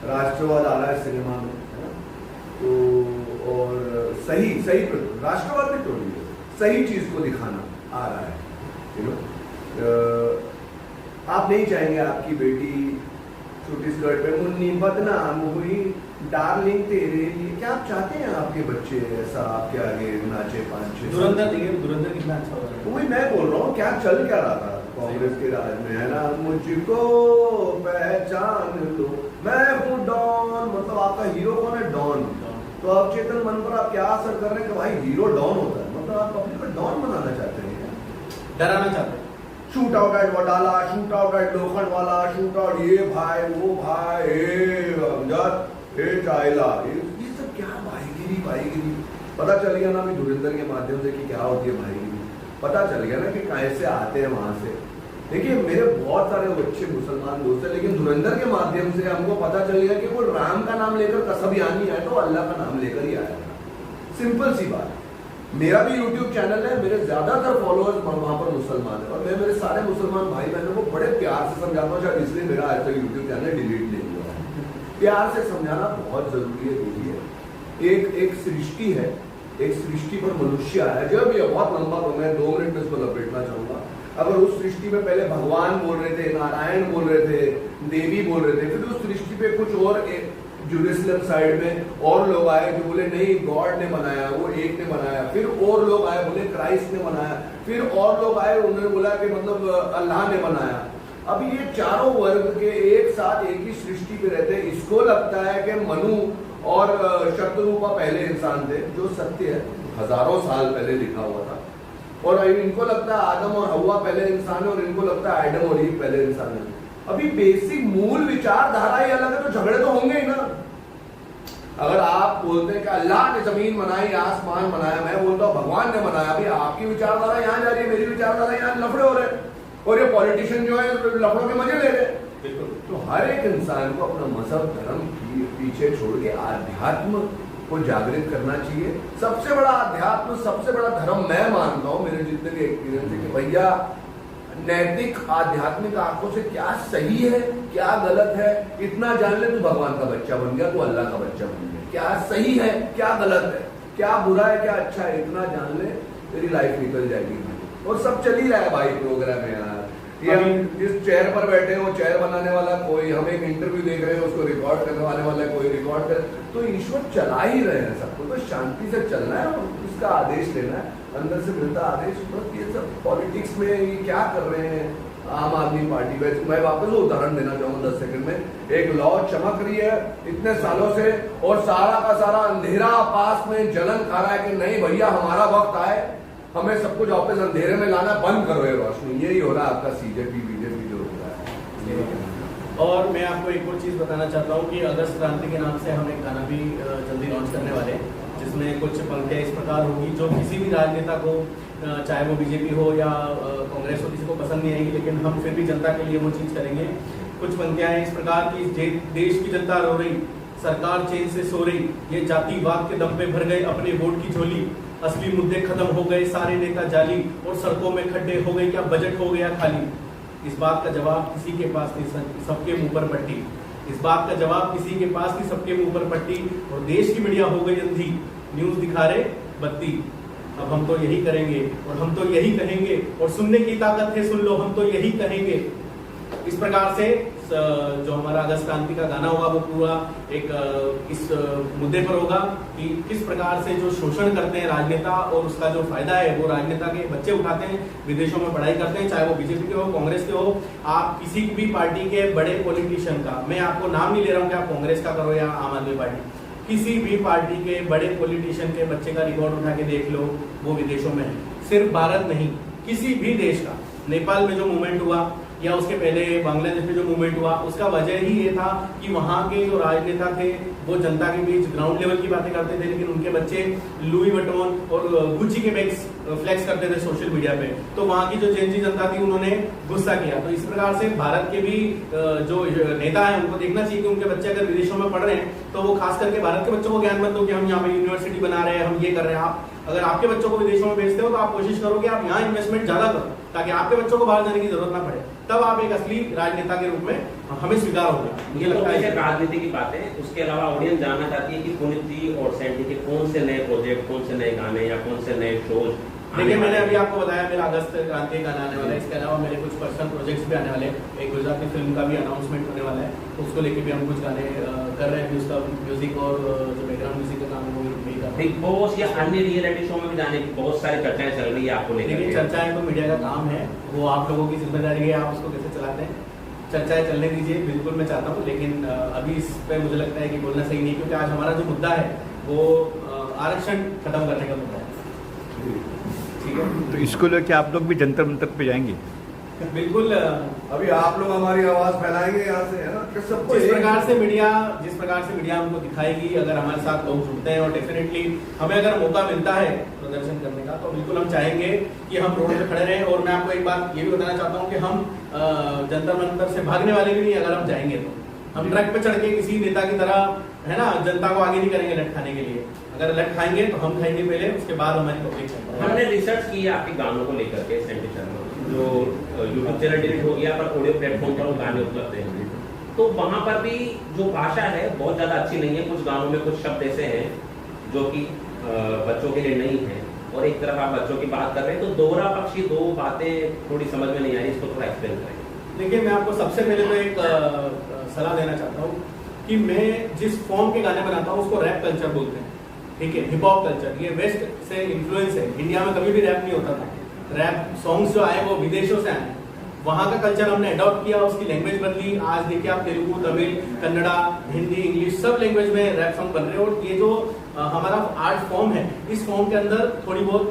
S4: राष्ट्रवाद आ रहा है सिनेमा में, है ना? तो और सही राष्ट्रवाद भी तोड़ी है, सही चीज को दिखाना आ रहा है। आप नहीं चाहेंगे आपकी बेटी छोटी स्कर्ट पे, मुन्नी बदनाम हुई डार्लिंग तेरे लिए। क्या आप चाहते हैं आपके बच्चे ऐसा आपके आगे नाचे पांचे?
S2: धुरंधर देखिए, धुरंधर कितना अच्छा हो रहा है।
S4: वही मैं बोल रहा हूँ, क्या चल क्या रहा था कांग्रेस के राज में, है ना? मुझको पहचान लो मैं हूँ डॉन, मतलब आपका हीरो कौन है? डॉन। तो अब चेतन मन पर आप क्या असर कर रहे हैं कि भाई हीरो डॉन होता है, मतलब आप अपने को डॉन बनाना चाहते हैं,
S2: डराना चाहते हैं।
S4: Shoot out at Wadala, shoot out at लोखंड वाला, शूट आउट ये भाई वो भाई, अमजद चाइला, ये सब क्या भाईगिरी। पता चल गया ना अभी धुरंधर के माध्यम से कि क्या होती है भाईगिरी, पता चल गया ना कि कैसे आते हैं वहां से। देखिए मेरे बहुत सारे अच्छे मुसलमान दोस्त हैं, लेकिन धुरंधर के माध्यम से हमको पता चल गया कि वो राम का नाम लेकर कसम याद नहीं आया तो अल्लाह का नाम लेकर ही आया। सिंपल सी बात। मेरा भी YouTube चैनल है, मेरे ज्यादातर फॉलोअर्स वहां पर मुसलमान है, और मैं मेरे सारे मुसलमान भाई बहनों को बड़े प्यार से समझाता हूँ, शायद इसलिए मेरा आज तक YouTube चैनल डिलीट नहीं हुआ है। प्यार से समझाना बहुत जरूरी है। देखिए एक सृष्टि है, एक सृष्टि पर मनुष्य आया, जब ये बहुत लंबा तो मैं 2 मिनट में इसको लपेटना चाहूंगा। अगर उस सृष्टि में पहले भगवान बोल रहे थे, नारायण बोल रहे थे, देवी बोल रहे थे, फिर उस सृष्टि पे कुछ और जेरूसलम साइड में और लोग आए जो बोले नहीं गॉड ने बनाया, वो एक ने बनाया, फिर और लोग आए बोले क्राइस्ट ने बनाया, फिर और लोग आए उन्होंने बोला कि मतलब अल्लाह ने बनाया। अब ये चारों वर्ग के एक साथ एक ही सृष्टि पे रहते हैं। इसको लगता है कि मनु और शत्रुपा पहले इंसान थे, जो सत्य है, हजारों साल पहले लिखा हुआ था, और इनको लगता है आदम और हवा पहले इंसान है, और इनको लगता है आदम और ईव पहले इंसान है। अभी बेसिक मूल विचारधारा ही अलग है, तो झगड़े तो होंगे ही ना। अगर आप बोलते हैं कि अल्लाह ने जमीन बनाई, आसमान बनाया, मैं बोलता हूँ भगवान ने बनाया, अभी आपकी विचारधारा यहाँ जा रही है, मेरी विचारधारा यहाँ, लफड़े हो रहे हैं, और ये पॉलिटिशियन जो है लफड़ों के मजे ले रहे हैं। तो हर एक इंसान को अपना मजहब धर्म पीछे छोड़ के आध्यात्म को जागृत करना चाहिए। सबसे बड़ा आध्यात्म, सबसे बड़ा धर्म मैं मानता हूँ, मेरे जितने भी एक्सपीरियंस है, कि भैया नैतिक आध्यात्मिक आंखों से क्या सही है क्या गलत है इतना जान ले, तू भगवान का बच्चा बन गया, तू अल्लाह का बच्चा बन गया। क्या सही है क्या गलत है, क्या बुरा है क्या अच्छा है, इतना जान ले, तेरी लाइफ निकल जाएगी। और सब चल ही रहा है भाई प्रोग्राम है यार। ये हम जिस चेयर पर बैठे हो, चेयर बनाने वाला कोई, हम एक इंटरव्यू देख रहे हैं उसको रिकॉर्ड करने वाला कोई रिकॉर्ड कर, तो ईश्वर चला ही रहे हैं सबको। तो शांति से चलना है और उसका आदेश लेना है, अंदर से मिलता आदेश। बस ये सब पॉलिटिक्स में ये क्या कर रहे हैं आम आदमी पार्टी में। मैं वापस उदाहरण देना चाहूंगा 10 सेकंड में। एक लौ चमक रही है इतने सालों से, और सारा का सारा अंधेरा पास में जलन खा रहा है कि नहीं भैया हमारा वक्त आए, हमें सब कुछ वापस अंधेरे में लाना, बंद करो ये रोशनी। यही हो रहा है आपका सीजेपी बीजेपी जो हो रहा है।
S2: और मैं आपको एक और चीज बताना चाहता हूँ कि अगस्त क्रांति के नाम से हम एक गाना भी जल्दी लॉन्च करने वाले हैं, जिसमें कुछ पंक्तियां इस प्रकार होगी जो किसी भी राजनेता को, चाहे वो बीजेपी हो या कांग्रेस हो, किसी को पसंद नहीं आएगी, लेकिन हम फिर भी जनता के लिए वो चीज करेंगे। कुछ पंक्तियां हैं इस प्रकार की, देश की जनता रो रही, सरकार चैन से सो रही, ये जातिवाद के दम पे भर गए अपने वोट की झोली, असली मुद्दे खत्म हो गए सारे नेता जाली, और सड़कों में खड्डे हो गए क्या बजट हो गया खाली। इस बात का जवाब किसी के पास नहीं, सबके मुंह पर पट्टी। इस बात का जवाब किसी के पास नहीं, सबके मुंह पर पट्टी। और देश की मीडिया हो गई अंधी, न्यूज दिखा रहे बत्ती। अब हम तो यही करेंगे और हम तो यही कहेंगे, और सुनने की ताकत है सुन लो, हम तो यही कहेंगे। इस प्रकार से जो हमारा अगस्त क्रांति का गाना होगा वो पूरा एक इस मुद्दे पर होगा कि किस प्रकार से जो शोषण करते हैं राजनेता, और उसका जो फायदा है वो राजनेता के बच्चे उठाते हैं, विदेशों में पढ़ाई करते हैं, चाहे वो बीजेपी के हो कांग्रेस के हो। आप किसी भी पार्टी के बड़े पॉलिटिशियन का, मैं आपको नाम नहीं ले रहा हूँ कि आप कांग्रेस का करो या आम आदमी पार्टी, किसी भी पार्टी के बड़े पॉलिटिशियन के बच्चे का रिकॉर्ड उठा के देख लो, वो विदेशों में है। सिर्फ भारत नहीं, किसी भी देश का, नेपाल में जो मूवमेंट हुआ या उसके पहले बांग्लादेश में जो मूवमेंट हुआ, उसका वजह ही ये था कि वहाँ के जो राजनेता थे वो जनता के बीच ग्राउंड लेवल की बातें करते थे, लेकिन उनके बच्चे लुई वुइटन और गुच्ची के बैग्स फ्लेक्स करते थे सोशल मीडिया पे। तो वहाँ की जो जेनजी जनता थी उन्होंने गुस्सा किया। तो इस प्रकार से भारत के भी जो नेता है उनको देखना चाहिए कि उनके बच्चे अगर विदेशों में पढ़ रहे हैं तो वो खास करके भारत के बच्चों को ज्ञान मत दो कि हम यहाँ पे यूनिवर्सिटी बना रहे हैं, हम ये कर रहे हैं। आप अगर आपके बच्चों को विदेशों में भेजते हो तो आप कोशिश करो कि आप यहाँ इन्वेस्टमेंट ज्यादा करो, ताकि आपके बच्चों को बाहर जाने की जरूरत ना पड़े। तब आप एक असली राजनेता के रूप में हमें स्वीकार होगा। मुझे लगता है
S3: राजनीति की बात है, उसके अलावा ऑडियंस जानना चाहती है कि पुनीत जी और सैंडी के कौन से नए प्रोजेक्ट, कौन से नए गाने या कौन से नए शोज
S2: देखिए मैंने अभी आपको बताया मेरा अगस्त क्रांति गाना आने वाला है, इसके अलावा मेरे कुछ पर्सनल प्रोजेक्ट्स भी आने वाले हैं। एक गुजराती फिल्म का भी अनाउंसमेंट होने वाला है, उसको लेके भी हम कुछ गाने कर रहे हैं, उसका म्यूजिक और जो बैकग्राउंड म्यूजिक का काम है वो भी कर रहे हैं।
S3: बिग बॉस या अन्य रियलिटी शो में भी जाने की बहुत सारी चर्चाएं चल रही है आपको लेकर
S2: देखिए
S3: के।
S2: चर्चाएं तो मीडिया का काम है, वो आप लोगों की जिम्मेदारी है, आप उसको कैसे चलाते हैं। चर्चाएं चलने दीजिए, बिल्कुल मैं चाहता हूँ, लेकिन अभी इस पर मुझे लगता है कि बोलना सही नहीं, क्योंकि आज हमारा जो मुद्दा है वो आरक्षण खत्म करने का मुद्दा है। ठीक है,
S1: तो इसको लेके आप लोग भी जंतर मंतर पे जाएंगे?
S2: बिल्कुल।
S4: अभी आप लोग हमारी आवाज फैलाएंगे यहाँ से, है ना, कि सबको
S2: जिस प्रकार से मीडिया हमको दिखाएगी, अगर हमारे साथ लोग जुड़ते हैं और डेफिनेटली हमें अगर मौका मिलता है प्रदर्शन करने का, तो बिल्कुल हम चाहेंगे कि हम रोड पे खड़े रहें। और मैं आपको एक बात ये भी बताना चाहता हूँ कि हम जंतर मंतर से भागने वाले भी नहीं, अगर हम जाएंगे तो हम ट्रक पे चढ़ के किसी नेता की तरह, है ना, जनता को आगे नहीं करेंगे लट खाने के लिए। अगर लट खाएंगे तो हम खाएंगे पहले, उसके बाद हमारी पब्लिक खाएंगे।
S3: हमने रिसर्च की है आपके गानों को लेकर के, सेंटी शर्मा जो यूट्यूब चैनल डिलीट हो गया पर ऑडियो प्लेटफॉर्म पर वो गाने उपलब्ध हैं, तो वहां पर भी जो भाषा है बहुत ज्यादा अच्छी नहीं है। कुछ गानों में कुछ शब्द ऐसे हैं जो कि बच्चों के लिए नहीं है, और एक तरफ आप बच्चों की बात कर रहे हैं, तो दोहरा पक्षी दो बातें थोड़ी समझ में नहीं आ रही, इसको थोड़ा एक्सप्लेन करें।
S2: देखिए मैं आपको सबसे पहले तो एक सलाह देना चाहता हूँ कि मैं जिस फॉर्म के गाने बनाता हूँ उसको रैप कल्चर बोलते हैं। ठीक है, हिप हॉप कल्चर, ये वेस्ट से इन्फ्लुएंस है। इंडिया में कभी भी रैप नहीं होता था। रैप सॉन्ग्स जो आए वो विदेशों से आए, वहां का कल्चर हमने अडॉप्ट किया, उसकी लैंग्वेज बदली। आज देखिए आप तेलुगु, तमिल, कन्नड़ा, हिंदी, इंग्लिश सब लैंग्वेज में रैप सॉन्ग बन रहे हैं। और ये जो हमारा आर्ट फॉर्म है, इस फॉर्म के अंदर थोड़ी बहुत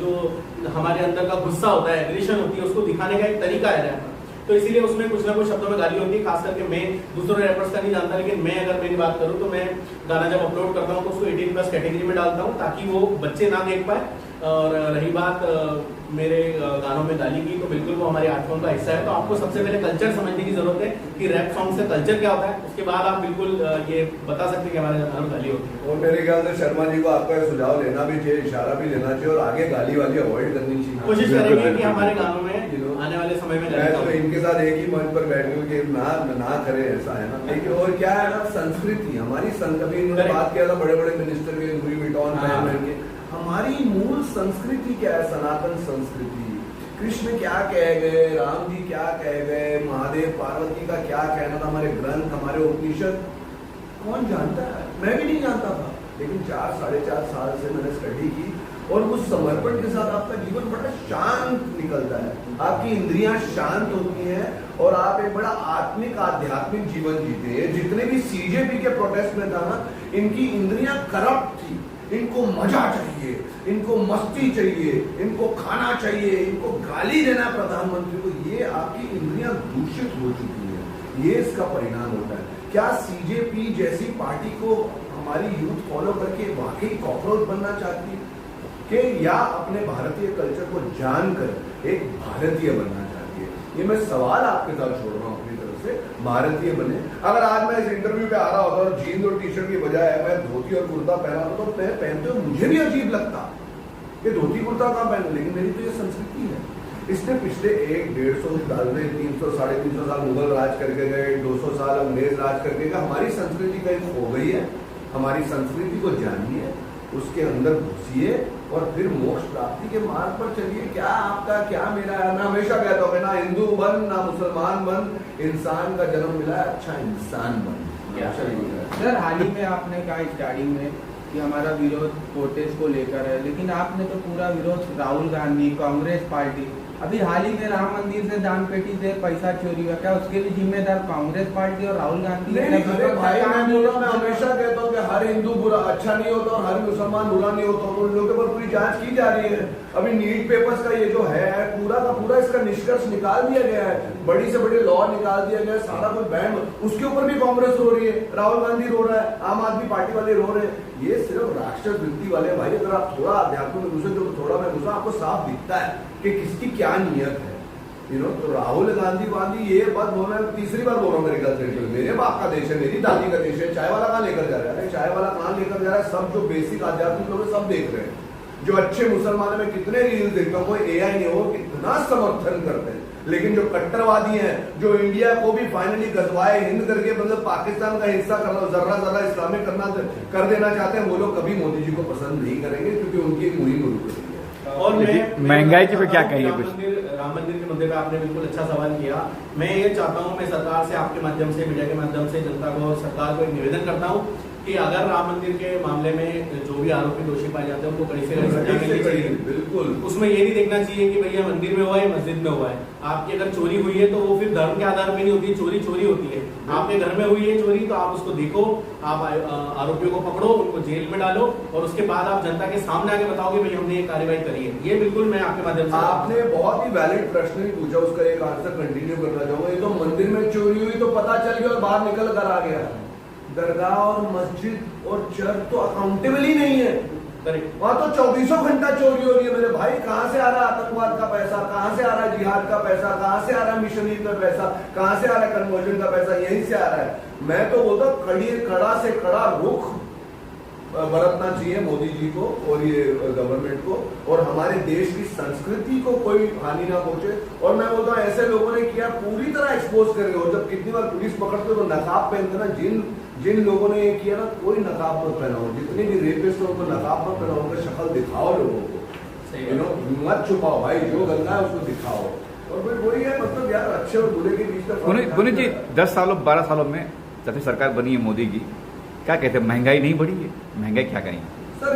S2: जो हमारे अंदर का गुस्सा होता है, एग्रेशन होती है, उसको दिखाने का एक तरीका है रैप। तो इसीलिए उसमें कुछ ना कुछ शब्दों में गाली होती है। खास करके मैं दूसरों रैपर्स का नहीं जानता, लेकिन मैं अगर मेरी बात करूं तो मैं गाना जब अपलोड करता हूं तो उसको 18+ कैटेगरी में डालता हूं, ताकि वो बच्चे ना देख पाए। और रही बात मेरे गानों में गाली की, तो बिल्कुल वो हमारे आर्ट फॉर्म का हिस्सा है। तो आपको सबसे पहले कल्चर समझने की जरूरत है कि रैप सॉन्ग से कल्चर क्या होता है, उसके बाद आप बिल्कुल ये बता सकते हैं कि हमारे गानों में गाली होती है।
S4: और मेरे ख्याल से शर्मा जी को आपका सुझाव लेना भी चाहिए, इशारा भी लेना चाहिए, और आगे गाली वाली अवॉइड करनी चाहिए।
S2: कोशिश करेंगे कि हमारे गानों में आने वाले समय में
S4: मैं तो इनके साथ एक ही मंच पर बैठ के ना करे, ऐसा है ना। लेकिन और क्या है ना, संस्कृति हमारी कभी इन्होंने बात किया था बड़े बड़े मिनिस्टर के, लुई विटॉन पहन के, हमारी मूल संस्कृति क्या है, सनातन संस्कृति। कृष्ण क्या कह गए, राम जी क्या कह गए, महादेव पार्वती का क्या कहना था, हमारे ग्रंथ, हमारे उपनिषद कौन जानता है? मैं भी नहीं जानता था, लेकिन 4-4.5 साल से मैंने स्टडी की, और उस समर्पण के साथ आपका जीवन बड़ा शांत निकलता है, आपकी इंद्रियां शांत होती हैं, और आप एक बड़ा आत्मिक आध्यात्मिक जीवन जीते हैं। जितने भी सीजेपी के प्रोटेस्ट में था ना, इनकी इंद्रियां करप्ट थी, इनको मजा चाहिए, इनको मस्ती चाहिए, इनको खाना चाहिए, इनको गाली देना प्रधानमंत्री को, ये आपकी इंद्रियां दूषित हो चुकी है, ये इसका परिणाम होता है। क्या सीजेपी जैसी पार्टी को हमारी यूथ फॉलो करके वाकई कॉकरोच बनना चाहती है, कि या अपने भारतीय कल्चर को जानकर एक भारतीय बनना चाहती है? ये मैं सवाल आपके साथ छोड़ रहा हूँ अपनी तरफ से, भारतीय बने। अगर आज मैं इस इंटरव्यू पे आ रहा होता और जीन्स और टी-शर्ट की बजाय मैं धोती और कुर्ता पहना होता, तो मैं पहनते हुए मुझे भी अजीब लगता कि धोती कुर्ता कहाँ पहने, लेकिन मेरी तो ये संस्कृति है। इसने पिछले 100-150 साल में 300-350 साल मुगल राज करके गए, 200 साल अंग्रेज राज करके गए, हमारी संस्कृति कहीं खो गई है। हमारी संस्कृति को जानिए, उसके अंदर घुसिए, और फिर मोक्ष प्राप्ति के मार्ग पर चलिए। क्या आपका क्या मेरा है? मैं हमेशा कहता हूँ ना हिंदू बन ना मुसलमान बन, इंसान का जन्म मिला है, अच्छा इंसान बन।
S5: सर हाल ही में आपने कहा स्टार्टिंग में कि हमारा विरोध प्रोटेस्ट को लेकर है, लेकिन आपने तो पूरा विरोध राहुल गांधी, कांग्रेस पार्टी, अभी हाल ही में राम मंदिर से दान पेटी से पैसा चोरी हुआ, क्या उसके भी जिम्मेदार कांग्रेस पार्टी और राहुल गांधी?
S4: नहीं अरे भाई, मैं हमेशा कहता हूँ कि हर हिंदू बुरा अच्छा नहीं होता और हर मुसलमान बुरा नहीं होता, तो उन लोगों के ऊपर पूरी जांच की जा रही है। अभी नीट पेपर्स का ये जो है पूरा का पूरा इसका निष्कर्ष निकाल दिया गया है, बड़ी से बड़े लॉ निकाल दिया गया है, सारा कुछ बैन, उसके ऊपर भी कांग्रेस रो रही है, राहुल गांधी रो रहा है, आम आदमी पार्टी वाले रो रहे हैं। ये सिर्फ राक्षस वृत्ति वाले भाई, अगर आप थोड़ा अध्यात्म में घुसे तो थोड़ा मैं घुसा, आपको साफ दिखता है कि किसकी क्या नियत है। तो राहुल गांधी ये बात बोल रहे हैं, तीसरी बार बोल रहा हूँ मेरे ख्याल से, मेरे बाप का देश है, मेरी दादी का देश है, चाय वाला कहाँ लेकर जा रहा है? चाय वाला कहाँ लेकर जा रहा है? सब जो बेसिक आध्यात्मिक लोग सब देख रहे हैं, जो अच्छे मुसलमानों में कितने रील्स देखते हैं, कोई एआई नहीं हो, कितना समर्थन करते हैं। लेकिन जो कट्टरवादी हैं, जो इंडिया को भी फाइनली गजवाए हिंद करके मतलब पाकिस्तान का हिस्सा करना, जर्रा इस्लामिक करना कर देना चाहते हैं, वो लोग कभी मोदी जी को पसंद नहीं करेंगे, क्योंकि उनकी मुहिम रुक रही है।
S2: और
S1: महंगाई की पे क्या कहेंगे कुछ?
S2: राम मंदिर के मुद्दे पे आपने बिल्कुल अच्छा सवाल किया। मैं ये चाहता हूँ, मैं सरकार से आपके माध्यम से, मीडिया के माध्यम से जनता को, सरकार को एक निवेदन करता हूँ कि अगर राम मंदिर के मामले में जो भी आरोपी दोषी पाए जाते हैं उनको कड़ी से कड़ी सजा मिलनी चाहिए।
S4: बिल्कुल,
S2: उसमें ये नहीं देखना चाहिए कि भैया मंदिर में हुआ है, मस्जिद में हुआ है। आपकी अगर चोरी हुई है तो वो फिर धर्म के आधार पे नहीं होती, चोरी चोरी होती है। आपके घर में हुई है चोरी तो आप उसको देखो, आप आरोपियों को पकड़ो, उनको जेल में डालो और उसके बाद आप जनता के सामने आके बताओ कि भाई हमने ये कार्रवाई करी है। ये बिल्कुल मैं आपके माध्यम से,
S4: आपने बहुत ही वैलिड प्रश्न ही पूछा, उसका एक आंसर कंटिन्यू करना चाहूंगा। ये तो मंदिर में चोरी हुई तो पता चल गया और बाहर निकल कर आ गया। दरगाह और मस्जिद और चर्च तो अकाउंटेबल ही नहीं है। वहां तो 24 घंटा चोरी हो रही है मेरे भाई। कहां से आ रहा है आतंकवाद का पैसा, कहां से आ रहा है जिहाद का पैसा, कहां से आ रहा है मिशनरी का पैसा, कहां से आ रहा है कन्वर्जन का पैसा, यहीं से आ रहा है। मैं तो बोलता कड़ा से कड़ा रुख बरतना चाहिए मोदी जी को और ये गवर्नमेंट को, और हमारे देश की संस्कृति को कोई हानि ना पहुंचे। और मैं बोलता हूँ ऐसे लोगों ने किया पूरी तरह एक्सपोज कर रहे हो। जब कितनी बार पुलिस पकड़ते तो नकाब पहनते ना, जिन लोगों ने ये किया ना, कोई नकाब मत पहनाओ। जितने भी रेपिस्ट हो उनको नकाब मत पहनाओ, उनका शक्ल दिखाओ लोगों को, मत छुपाओ भाई, जो गंदा है उसको दिखाओ। और फिर वही है, मतलब यार अच्छे और बुरे के बीच का
S1: पुनीत जी 10 सालों 12 सालों में जब से सरकार बनी है मोदी की, क्या कहते हैं, महंगाई नहीं बढ़ी है? महंगाई क्या कहेंगे
S4: सर?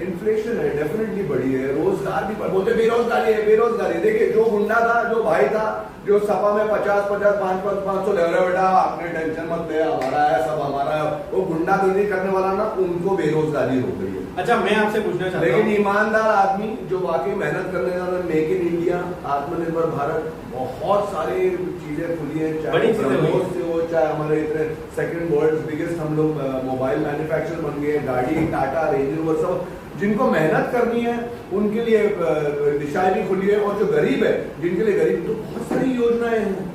S4: इन्फ्लेशन है डेफिनेटली बढ़ी है, रोजगार भी बोलते बेरोजगारी है, बेरोजगारी। देखिए जो गुंडा था, जो भाई था, जो सपा में 50-50, 500 ले रहे बेटा, आपने टेंशन मत ले, हमारा है सब हमारा है, वो गुंडागर्दी करने वाला ना, उनको बेरोजगारी हो गई है।
S2: अच्छा मैं आपसे पूछना चाहता हूँ,
S4: लेकिन ईमानदार आदमी जो वाकई मेहनत करने वाला, मेक इन इंडिया, आत्मनिर्भर भारत, बहुत सारी चीजें खुली है, चाहे ब्रह्मोस से हो, चाहे हमारे इतने सेकंड वर्ल्ड बिगेस्ट हम लोग मोबाइल मैन्युफैक्चर बन गए, गाड़ी टाटा रेंज रोवर सब, जिनको मेहनत करनी है उनके लिए दिशाएं भी खुली है। और जो गरीब है, जिनके लिए गरीब, तो बहुत सारी योजनाएं हैं,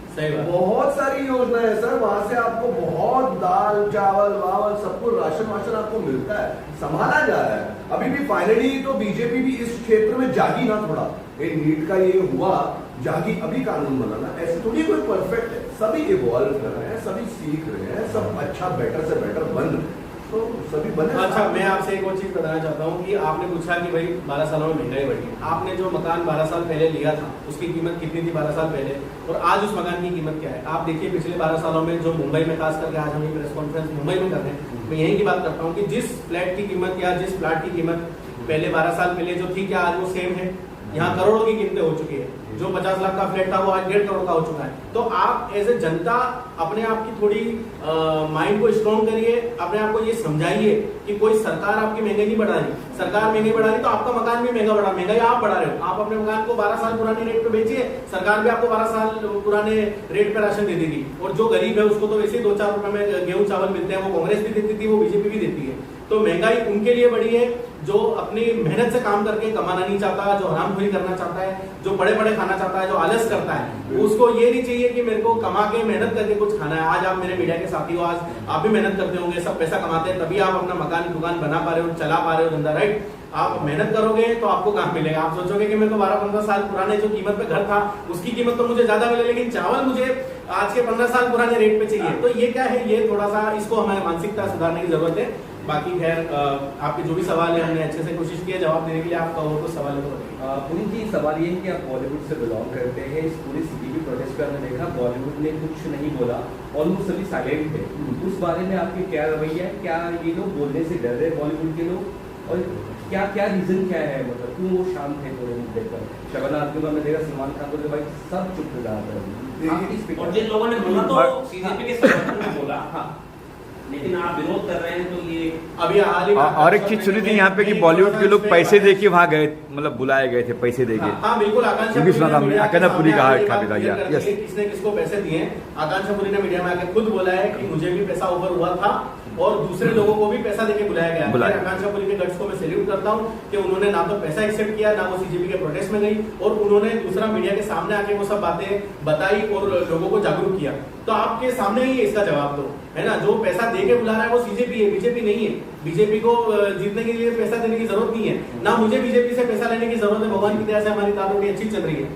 S4: बहुत सारी योजनाएं हैं सर। वहां से आपको बहुत दाल चावल वावल सब कुछ राशन वाशन आपको मिलता है, संभाला जा रहा है। अभी भी फाइनली तो बीजेपी भी इस क्षेत्र में जागी ना थोड़ा, ये नीट का ये हुआ, जागी, अभी कानून बनाना, ऐसे थोड़ी कोई परफेक्ट है, सभी इवॉल्व कर रहे हैं, सभी सीख रहे हैं, सब अच्छा बेटर से बेटर बन रहे हैं, तो सभी बने।
S2: अच्छा मैं आपसे एक और चीज बताना चाहता हूँ कि आपने पूछा कि भाई 12 सालों में महंगाई बढ़ी है। आपने जो मकान 12 साल पहले लिया था उसकी कीमत कितनी थी 12 साल पहले, और आज उस मकान की कीमत क्या है? आप देखिए पिछले 12 सालों में जो मुंबई में, खास करके आज हम ये प्रेस कॉन्फ्रेंस मुंबई में कर रहे हैं, मैं यही की बात करता हूँ कि जिस फ्लैट की कीमत या जिस प्लाट की कीमत पहले 12 साल पहले जो थी, क्या आज वो सेम है? यहाँ करोड़ों की कीमतें हो चुकी है। जो 50 लाख का फ्लैट था वो आज 1.5 करोड़ का हो चुका है। तो आप एज ए जनता अपने आप की थोड़ी माइंड को स्ट्रॉन्ग करिए, अपने आप को ये समझाइए कि कोई सरकार आपकी महंगाई नहीं बढ़ा रही। सरकार महंगाई बढ़ा रही तो आपका मकान भी महंगा बढ़ा, महंगाई आप बढ़ा रहे हो। आप अपने मकान को 12 साल पुराने रेट पे बेचिए, सरकार भी आपको 12 साल पुराने रेट पे राशन दे देगी। और जो गरीब है उसको तो वैसे ही 2-4 रुपए में गेहूं चावल मिलते हैं, वो कांग्रेस भी देती थी, वो बीजेपी भी देती है। तो महंगाई उनके लिए बढ़ी है जो अपनी मेहनत से काम करके कमाना नहीं चाहता, जो हरामखोरी करना चाहता है, जो बड़े बड़े खाना चाहता है, जो आलस करता है। उसको ये नहीं चाहिए कि मेरे को कमा के मेहनत करके कुछ खाना है। आज आप मेरे मीडिया के साथी हो, आज आप भी मेहनत करते होंगे, सब पैसा कमाते हैं, तभी आप अपना मकान दुकान बना पा रहे हो, चला पा रहे हो धंधा, राइट? आप मेहनत करोगे तो आपको काम मिलेगा। आप सोचोगे कि मेरे को 12-15 साल पुराने जो कीमत पे घर था उसकी कीमत तो मुझे ज्यादा मिले, लेकिन चावल मुझे आज के 15 साल पुराने रेट पे चाहिए। तो ये क्या है, ये थोड़ा सा इसको हमें मानसिकता सुधारने की जरूरत है। बाकी खैर आपके जो भी सवाल है हमने अच्छे से कोशिश की है जवाब देने के लिए। आपका और कुछ सवाल है तो बताइए।
S6: पुनीत जी सवाल ये है कि आप बॉलीवुड से बिलोंग करते हैं, इस पूरी सीजीपी प्रोटेस्ट पे हमने देखा बॉलीवुड ने कुछ नहीं बोला, ऑलमोस्ट सभी साइलेंट थे। उस बारे में आपकी क्या रवैया है? क्या ये लोग बोलने से डर रहे बॉलीवुड के लोग, और क्या क्या रीजन क्या है, मतलब क्यों वो शांत थे पूरे मुद्दे पर? शबाना आजमी को हमने देखा, सलमान खान को भाई सब चुप हो जाता,
S3: और जिन लोगों ने बोला तो सीजेपी के समर्थन में बोला, हाँ, लेकिन आप विरोध कर रहे हैं तो ये
S2: अभी
S1: और एक चीज सुनी थी यहाँ पे कि बॉलीवुड के लोग पैसे देके वहाँ गए, मतलब बुलाए गए थे पैसे देके।
S2: हाँ बिल्कुल,
S1: आकांक्षा पुरी कहा
S2: किसने किसको पैसे दिए। आकांक्षा पुरी ने मीडिया में आकर खुद बोला है कि मुझे भी पैसा ऑफर हुआ था और दूसरे लोगों को भी पैसा देके बुलाया गया। आकांक्षा पुरी के गट्स को मैं सैल्यूट करता हूँ कि उन्होंने ना तो पैसा एक्सेप्ट किया, ना वो सीजेपी के प्रोटेस्ट में गई, और उन्होंने दूसरा मीडिया के सामने आके वो सब बातें बताई और लोगों को जागरूक किया। तो आपके सामने ही इसका जवाब दो, है ना? जो पैसा दे के बुला रहा है वो सीजेपी है, बीजेपी नहीं है। बीजेपी को जीतने के लिए पैसा देने की जरूरत नहीं है, ना मुझे बीजेपी से पैसा लेने की जरूरत है। भगवान की दया से हमारी तारोटी अच्छी चल रही है।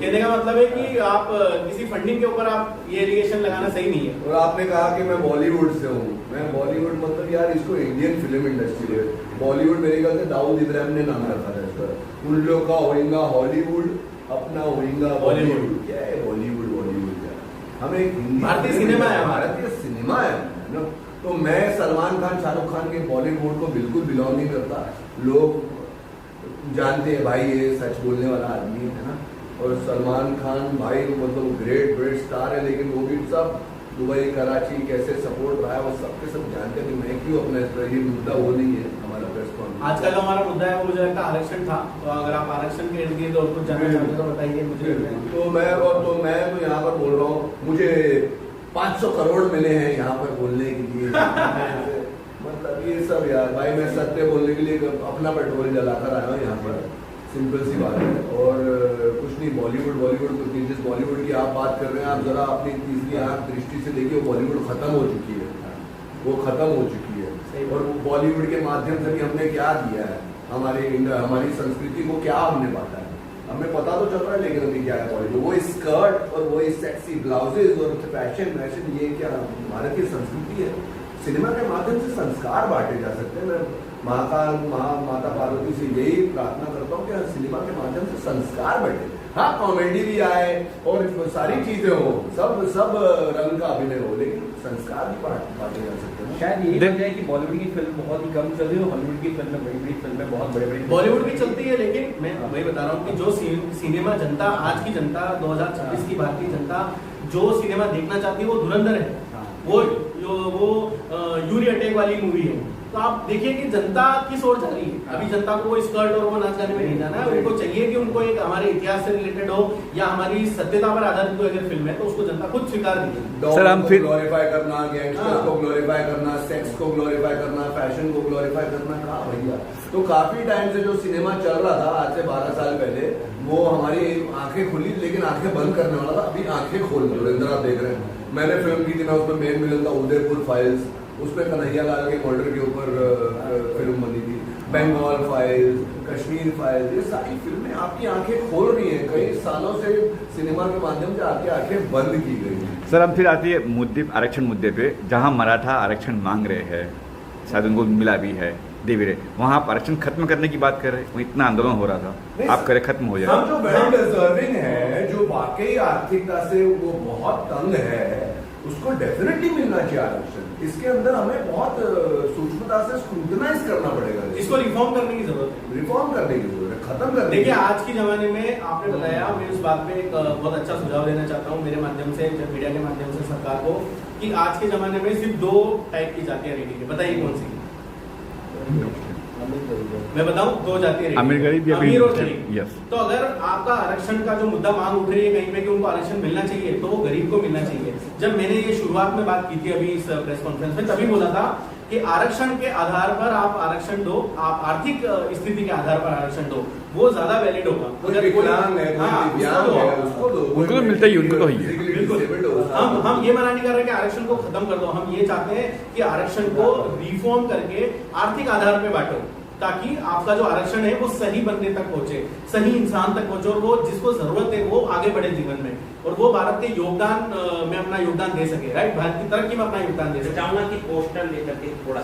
S2: कहने का मतलब है कि आप किसी फंडिंग के ऊपर आप ये एलिगेशन लगाना सही नहीं है।
S4: और आपने कहा कि मैं बॉलीवुड से हूँ, मैं बॉलीवुड मतलब यार इसको इंडियन फिल्म इंडस्ट्री है। बॉलीवुड मेरे ख्याल से दाऊद इब्राहिम ने नाम रखा था इसका। उन लोग का होएगा हॉलीवुड, अपना होएगा बॉलीवुड। क्या है बॉलीवुड? बॉलीवुड क्या है? हमें हिंदी
S2: भारतीय सिनेमा है,
S4: भारतीय सिनेमा है ना। तो मैं सलमान खान, शाहरुख खान के बॉलीवुड को बिल्कुल बिलोंग नहीं करता। लोग जानते हैं भाई ये सच बोलने वाला आदमी है ना। और सलमान खान भाई मतलब ग्रेट स्टार है, लेकिन वो भी सब दुबई कराची कैसे सपोर्ट रहा है वो सबके सब जानते हैं। मैं क्यों अपना ये मुद्दा वो नहीं है हमारा प्रेस कॉन्फ्रेंस।
S2: आज का जो हमारा मुद्दा है वो मुझे लगता है आरक्षण था। तो अगर आप आरक्षण के इर्द गिर्द और कुछ जानना चाहते हैं तो बताइए मुझे।
S4: तो मैं तो यहाँ पर बोल रहा हूँ, मुझे 500 करोड़ मिले हैं यहाँ पर बोलने के लिए। मतलब ये सब यार भाई, मैं सत्य बोलने के लिए अपना पेट्रोल जलाकर आया हूँ यहाँ पर, सिंपल सी बात है। और कुछ नहीं, बॉलीवुड कुछ नहीं। जिस बॉलीवुड की आप बात कर रहे हैं, आप जरा अपनी तीसरी आंख दृष्टि से देखिए, वो बॉलीवुड खत्म हो चुकी है, वो खत्म हो चुकी है। और बॉलीवुड के माध्यम से भी हमने क्या दिया है, हमारी संस्कृति को क्या हमने बांटा है, हमें पता तो चल रहा है, लेकिन अभी क्या है बॉलीवुड, वो स्कर्ट और वो सेक्सी ब्लाउजेज और फैशन, ये क्या भारतीय संस्कृति है? सिनेमा के माध्यम से संस्कार बांटे जा सकते हैं। मैं माता पार्वती से यही प्रार्थना करता हूँ कि सिनेमा के माध्यम से संस्कार बढ़े। हाँ, कॉमेडी भी आए और सारी चीजें हो, सब रंग का अभिनय हो, लेकिन संस्कार भी बांटे जा सकते हैं।
S6: शायद यही वजह है कि बॉलीवुड की फिल्म बहुत ही कम चल रही है और हॉलीवुड की फिल्में बड़ी फिल्में बहुत बड़े
S2: बॉलीवुड भी चलती है, लेकिन मैं वही बता रहा हूँ कि जो सिनेमा जनता, आज की जनता, 2026 की भारतीय जनता जो सिनेमा देखना चाहती है वो धुरंधर है। वो यूरी अटैक वाली मूवी है। तो आप देखिए कि जनता किस ओर जा रही है। अभी जनता को वो स्कर्ट और वो नाच गाने में नहीं जाना है। उनको चाहिए कि उनको एक हमारे इतिहास से रिलेटेड हो या हमारी सत्यता पर आधारित कोई अगर फिल्म है तो उसको जनता खुद स्वीकार कीजिए।
S1: सर, हम फिर
S4: ग्लोरीफाई करना, गैंगस्टर को ग्लोरीफाई करना, सेक्स को ग्लोरीफाई करना, फैशन को ग्लोरीफाई करना, कहा भैया। तो काफी टाइम से जो सिनेमा चल रहा था आज से 12 साल पहले, वो हमारी आंखें खुली, लेकिन आंखें बंद करने वाला था। अभी आंखें खोल दो, इंद्र आप देख रहे हैं। मैंने फिल्म की थी ना, उसमें मेन विलन था उदयपुर फाइल्स, उसमें कन्हैया लाल के मर्डर के ऊपर फिल्म बनी थी। बंगाल फाइल्स, कश्मीर फाइल्स, ये सारी फिल्में आपकी आंखें खोल रही हैं। कई सालों से सिनेमा के माध्यम से आपकी आंखें बंद की गई हैं।
S1: सर, हम फिर आती है मुद्दे, आरक्षण मुद्दे पे, जहाँ मराठा आरक्षण मांग रहे हैं, शायद उनको मिला भी है, दे भी रहे, वहाँ आप आरक्षण खत्म करने की बात कर रहे हैं। इतना आंदोलन हो रहा था, आप करे खत्म हो जाए।
S4: हम जो वेल डिजर्विंग है, जो वाकई आर्थिकता से वो बहुत तंग है, उसको डेफिनेटली मिलना चाहिए आरक्षण। इसके अंदर हमें बहुत सूक्ष्मता से स्क्रूटनाइज करना पड़ेगा।
S2: इसको रिफॉर्म करने की जरूरत है,
S4: रिफॉर्म करने की जरूरत है, खत्म करने।
S2: देखिए, आज के जमाने में आपने बताया, मैं उस बात पे एक बहुत अच्छा सुझाव देना चाहता हूँ मेरे माध्यम से, मीडिया के माध्यम से सरकार को, कि आज के जमाने में सिर्फ 2 टाइप की जातियां रेडी है। बताइए कौन सी? मैं बताऊं, 2 जातियां,
S1: अमीर गरीब या
S2: अमीर और गरीब।
S1: यस।
S2: तो अगर आपका आरक्षण का जो मुद्दा मांग उठ रही है कहीं पे कि उनको आरक्षण मिलना चाहिए, तो वो गरीब को मिलना चाहिए। जब मैंने ये शुरुआत में बात की थी अभी इस प्रेस कॉन्फ्रेंस में, तभी बोला था कि आरक्षण के आधार पर आप आरक्षण दो, आप आर्थिक स्थिति के आधार पर आरक्षण दो, वो ज्यादा वैलिड होगा।
S4: कोई विकलांग है, कोई दिव्यांग है, उसको दो।
S1: उनको तो मिलता ही, उनको तो ही है।
S2: बिल्कुल, हम ये मना नहीं कर रहे कि आरक्षण को खत्म कर दो। हम ये चाहते हैं कि आरक्षण को रिफॉर्म करके आर्थिक आधार पे बांटो, ताकि आपका जो आरक्षण है वो सही बंदे तक पहुंचे, सही इंसान तक पहुंचे, और वो जिसको जरूरत है वो आगे बढ़े जीवन में, और वो भारत के योगदान में अपना योगदान दे सके। राइट, भारत की तरक्की में अपना योगदान दे सके।
S3: चाहूंगा कि पोस्टर लेकर के थोड़ा